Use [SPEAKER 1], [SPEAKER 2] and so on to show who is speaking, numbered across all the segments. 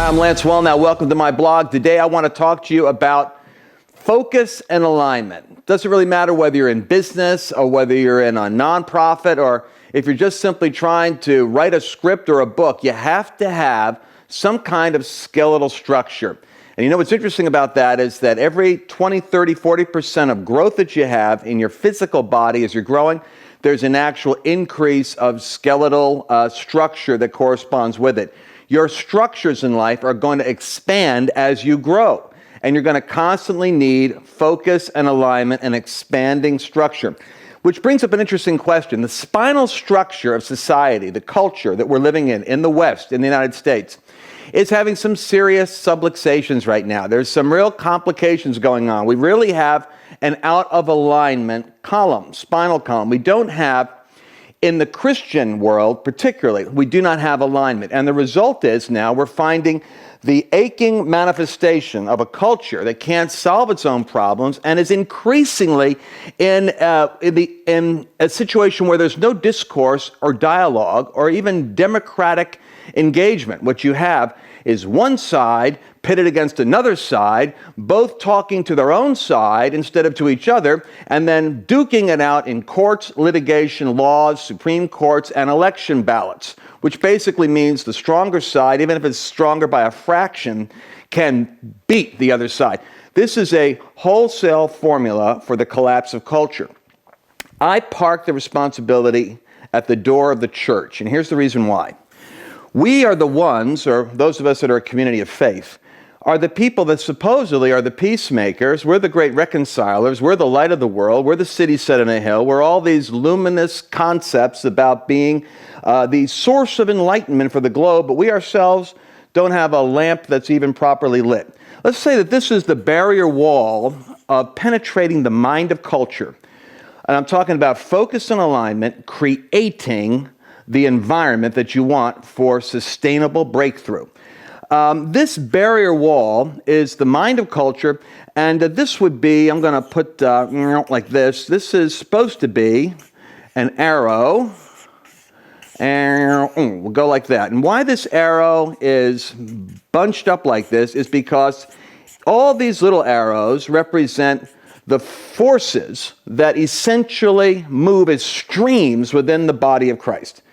[SPEAKER 1] I'm Lance Wellnow. Welcome to my blog. Today I want to talk to you about focus and alignment. Doesn't really matter whether you're in business or whether you're in a nonprofit or if you're just simply trying to write a script or a book, you have to have some kind of skeletal structure. And you know what's interesting about that is that every 20, 30, 40% of growth that you have in your physical body as you're growing, there's an actual increase of skeletal structure that corresponds with it. Your structures in life are going to expand as you grow, and you're going to constantly need focus and alignment and expanding structure. Which brings up an interesting question. The spinal structure of society, the culture that we're living in the West, in the United States, is having some serious subluxations right now. There's some real complications going on. We really have an out of alignment column, spinal column. We don't have, in the Christian world particularly, we do not have alignment. And the result is now we're finding the aching manifestation of a culture that can't solve its own problems and is increasingly in a situation where there's no discourse or dialogue or even democratic engagement. What you have is one side pitted against another side, both talking to their own side instead of to each other, and then duking it out in courts, litigation, laws, Supreme Courts, and election ballots, which basically means the stronger side, even if it's stronger by a fraction, can beat the other side. This is a wholesale formula for the collapse of culture. I park the responsibility at the door of the church, and here's the reason why. We are the ones, or those of us that are a community of faith, are the people that supposedly are the peacemakers. We're the great reconcilers. We're the light of the world. We're the city set on a hill. We're all these luminous concepts about being the source of enlightenment for the globe, but we ourselves don't have a lamp that's even properly lit. Let's say that this is the barrier wall of penetrating the mind of culture. And I'm talking about focus and alignment, creating the environment that you want for sustainable breakthrough. This barrier wall is the mind of culture, and this would be, I'm going to put like this. This is supposed to be an arrow, and we'll go like that. And why this arrow is bunched up like this is because all these little arrows represent the forces that essentially move as streams within the body of Christ.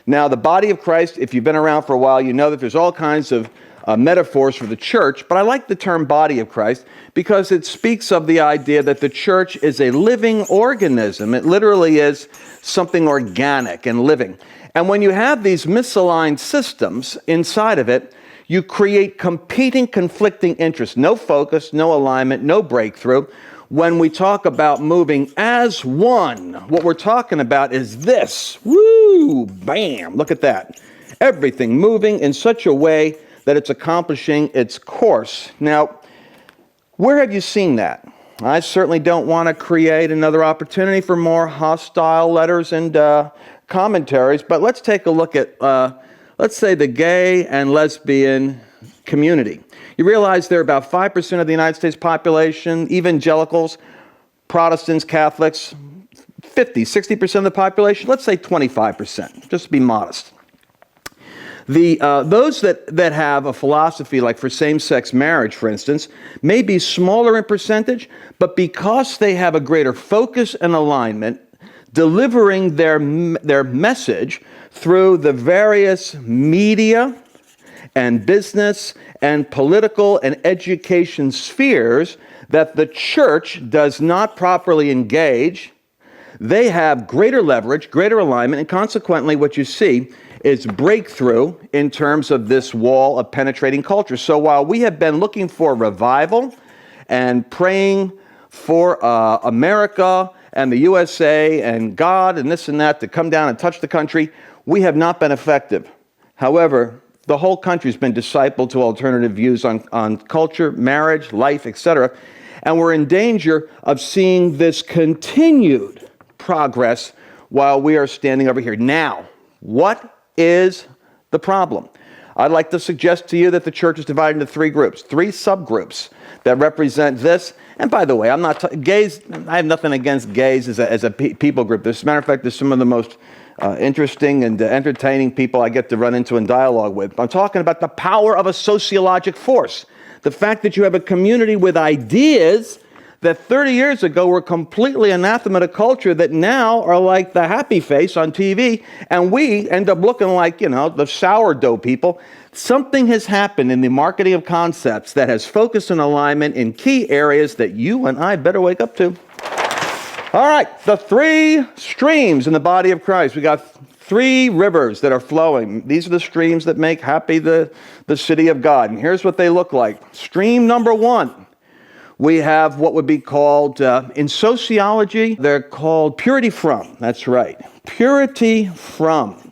[SPEAKER 1] Now, the body of Christ, if you've been around for a while, you know that there's all kinds of metaphors for the church, but I like the term body of Christ because it speaks of the idea that the church is a living organism. It literally is something organic and living. And when you have these misaligned systems inside of it, you create competing, conflicting interests. No focus, no alignment, no breakthrough. When we talk about moving as one, what we're talking about is this. Woo! Bam! Look at that. Everything moving in such a way that it's accomplishing its course. Now, where have you seen that? I certainly don't want to create another opportunity for more hostile letters and commentaries, but let's take a look at, let's say, the gay and lesbian community. You realize they're about 5% of the United States population, evangelicals, Protestants, Catholics, 60% of the population, let's say 25%, just to be modest. Those that have a philosophy like for same-sex marriage, for instance, may be smaller in percentage, but because they have a greater focus and alignment, delivering their message through the various media and business and political and education spheres that the church does not properly engage, they have greater leverage, greater alignment, and consequently what you see is breakthrough in terms of this wall of penetrating culture. So while we have been looking for revival and praying for America and the USA and God and this and that to come down and touch the country, we have not been effective. However, the whole country's been discipled to alternative views on culture, marriage, life, etc. And we're in danger of seeing this continued progress while we are standing over here. Now, what is the problem? I'd like to suggest to you that the church is divided into three groups, three subgroups that represent this. And by the way, I'm not gays. I have nothing against gays as a people group. As a matter of fact, they're some of the most interesting and entertaining people I get to run into and dialogue with. I'm talking about the power of a sociologic force. The fact that you have a community with ideas that 30 years ago were completely anathema to culture that now are like the happy face on TV, and we end up looking like, the sourdough people. Something has happened in the marketing of concepts that has focus and alignment in key areas that you and I better wake up to. All right, the three streams in the body of Christ. We got three rivers that are flowing. These are the streams that make happy the city of God. And here's what they look like. Stream number one. We have what would be called, in sociology, they're called purity from. That's right. Purity from.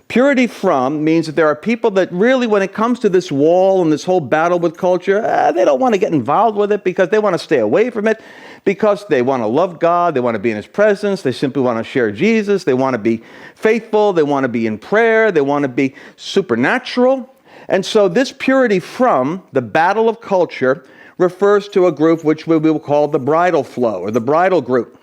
[SPEAKER 1] Purity from means that there are people that really, when it comes to this wall and this whole battle with culture, they don't want to get involved with it because they want to stay away from it, because they want to love God, they want to be in His presence, they simply want to share Jesus, they want to be faithful, they want to be in prayer, they want to be supernatural. And so this purity from the battle of culture refers to a group which we will call the bridal flow or the bridal group.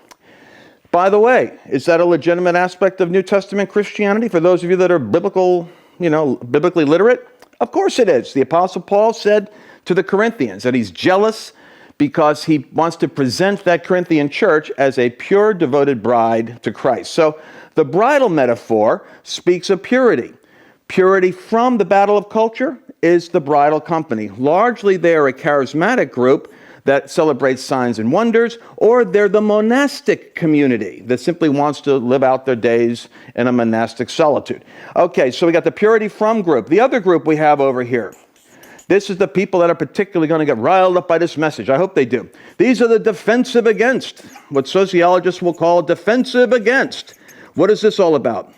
[SPEAKER 1] By the way, is that a legitimate aspect of New Testament Christianity for those of you that are biblically literate? Of course it is. The Apostle Paul said to the Corinthians that he's jealous because he wants to present that Corinthian church as a pure, devoted bride to Christ. So the bridal metaphor speaks of purity. Purity from the battle of culture is the bridal company. Largely, they are a charismatic group that celebrates signs and wonders, or they're the monastic community that simply wants to live out their days in a monastic solitude. Okay, so we got the purity from group. The other group we have over here. This is the people that are particularly going to get riled up by this message. I hope they do. These are the defensive against, what sociologists will call defensive against. What is this all about?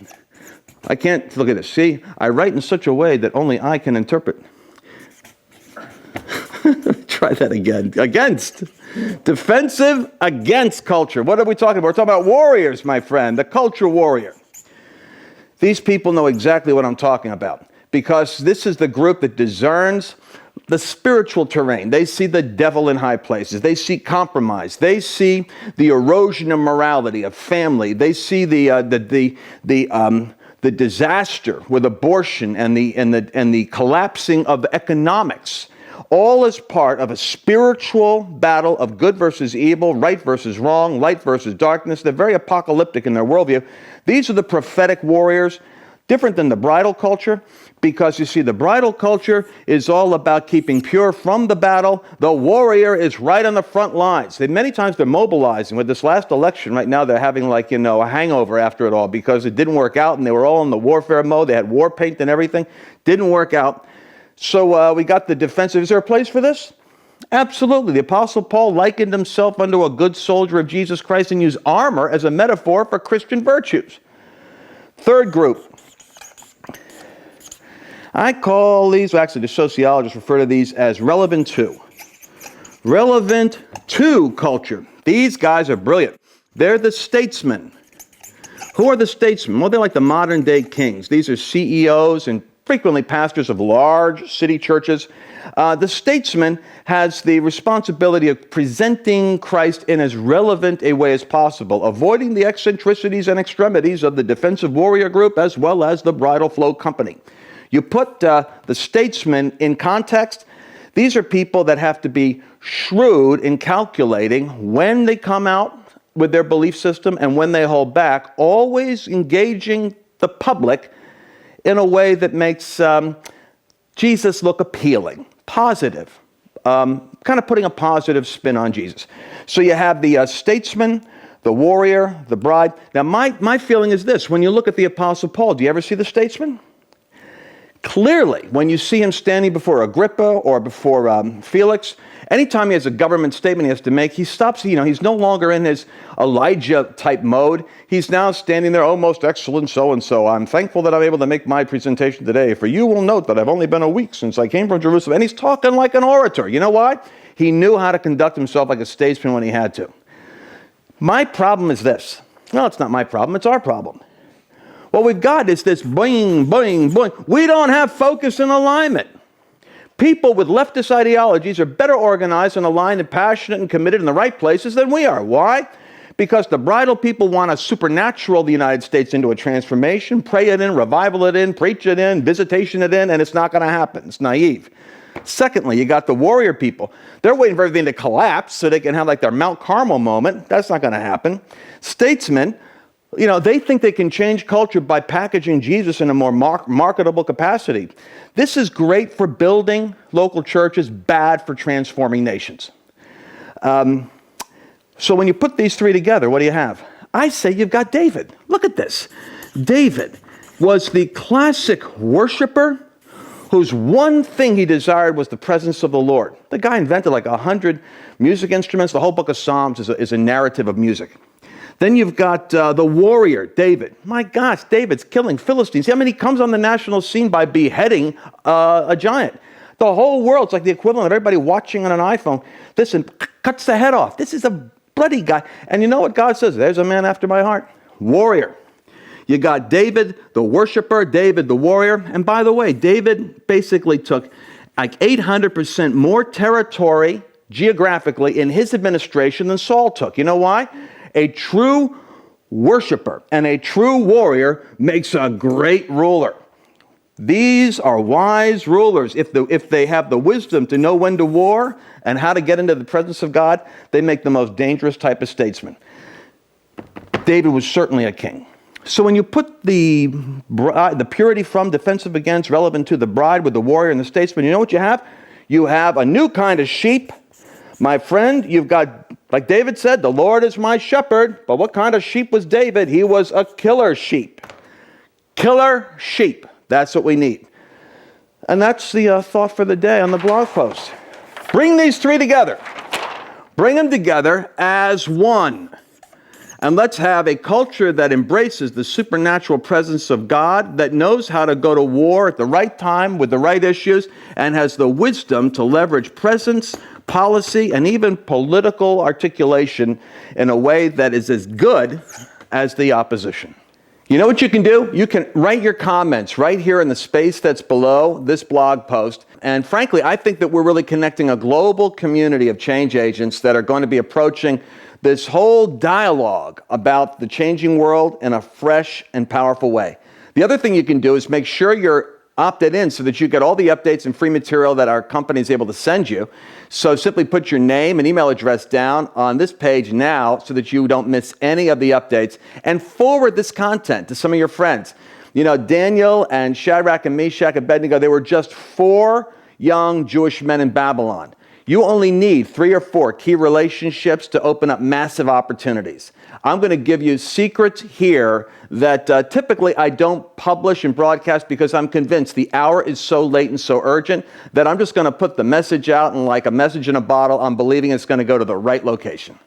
[SPEAKER 1] I can't, look at this. See, I write in such a way that only I can interpret. Try that again. Against. Defensive against culture. What are we talking about? We're talking about warriors, my friend. The culture warrior. These people know exactly what I'm talking about because this is the group that discerns the spiritual terrain. They see the devil in high places. They see compromise. They see the erosion of morality, of family. They see the disaster with abortion and the collapsing of economics, all as part of a spiritual battle of good versus evil, right versus wrong, light versus darkness. They're very apocalyptic in their worldview. These are the prophetic warriors, different than the bridal culture, because you see, the bridal culture is all about keeping pure from the battle. The warrior is right on the front lines. Many times they're mobilizing. With this last election right now, they're having a hangover after it all because it didn't work out and they were all in the warfare mode. They had war paint and everything. Didn't work out. So we got the defensive. Is there a place for this? Absolutely. The Apostle Paul likened himself unto a good soldier of Jesus Christ and used armor as a metaphor for Christian virtues. Third group. I call these, actually the sociologists refer to these as relevant to. Relevant to culture. These guys are brilliant. They're the statesmen. Who are the statesmen? Well, they're like the modern day kings. These are CEOs and frequently pastors of large city churches. The statesman has the responsibility of presenting Christ in as relevant a way as possible, avoiding the eccentricities and extremities of the defensive warrior group as well as the bridal flow company. You put the statesmen in context. These are people that have to be shrewd in calculating when they come out with their belief system and when they hold back, always engaging the public in a way that makes Jesus look appealing, positive, kind of putting a positive spin on Jesus. So you have the statesman, the warrior, the bride. Now my feeling is this. When you look at the Apostle Paul, do you ever see the statesman? Clearly, when you see him standing before Agrippa or before Felix, anytime he has a government statement he has to make, he stops, he's no longer in his Elijah-type mode. He's now standing there, "Oh, most excellent so-and-so, I'm thankful that I'm able to make my presentation today. For you will note that I've only been a week since I came from Jerusalem." And he's talking like an orator. You know why? He knew how to conduct himself like a statesman when he had to. My problem is this. No, it's not my problem, it's our problem. What we've got is this boing, boing, boing. We don't have focus and alignment. People with leftist ideologies are better organized and aligned and passionate and committed in the right places than we are. Why? because the bridal people want to supernatural the United States into a transformation, pray it in, revival it in, preach it in, visitation it in, and it's not going to happen. It's naive. Secondly, you got the warrior people. They're waiting for everything to collapse so they can have like their Mount Carmel moment. That's not going to happen. Statesmen, they think they can change culture by packaging Jesus in a more marketable capacity. This is great for building local churches, bad for transforming nations. So when you put these three together, what do you have? I say you've got David. Look at this. David was the classic worshiper whose one thing he desired was the presence of the Lord. The guy invented like 100 music instruments. The whole book of Psalms is a narrative of music. Then you've got the warrior, David. My gosh, David's killing Philistines. I mean, he comes on the national scene by beheading a giant. The whole world's like the equivalent of everybody watching on an iPhone. Listen, cuts the head off. This is a bloody guy. And you know what God says? There's a man after my heart. Warrior. You got David, the worshiper, David, the warrior. And by the way, David basically took like 800% more territory geographically in his administration than Saul took. You know why? A true worshiper and a true warrior makes a great ruler. These are wise rulers. If they have the wisdom to know when to war and how to get into the presence of God, they make the most dangerous type of statesman. David was certainly a king. So when you put the purity from, defensive against, relevant to the bride with the warrior and the statesman, you know what you have? You have a new kind of sheep. My friend, you've got, like David said, the Lord is my shepherd. But what kind of sheep was David? He was a killer sheep. Killer sheep. That's what we need. And that's the thought for the day on the blog post. Bring these three together. Bring them together as one. And let's have a culture that embraces the supernatural presence of God, that knows how to go to war at the right time with the right issues, and has the wisdom to leverage presence, policy, and even political articulation in a way that is as good as the opposition. You know what you can do? You can write your comments right here in the space that's below this blog post. And frankly, I think that we're really connecting a global community of change agents that are going to be approaching this whole dialogue about the changing world in a fresh and powerful way. The other thing you can do is make sure you're opted in so that you get all the updates and free material that our company is able to send you. So simply put your name and email address down on this page now so that you don't miss any of the updates, and forward this content to some of your friends. Daniel and Shadrach and Meshach and Abednego, they were just 4 young Jewish men in Babylon. You only need 3 or 4 key relationships to open up massive opportunities. I'm going to give you secrets here that typically I don't publish and broadcast because I'm convinced the hour is so late and so urgent that I'm just going to put the message out and like a message in a bottle, I'm believing it's going to go to the right location.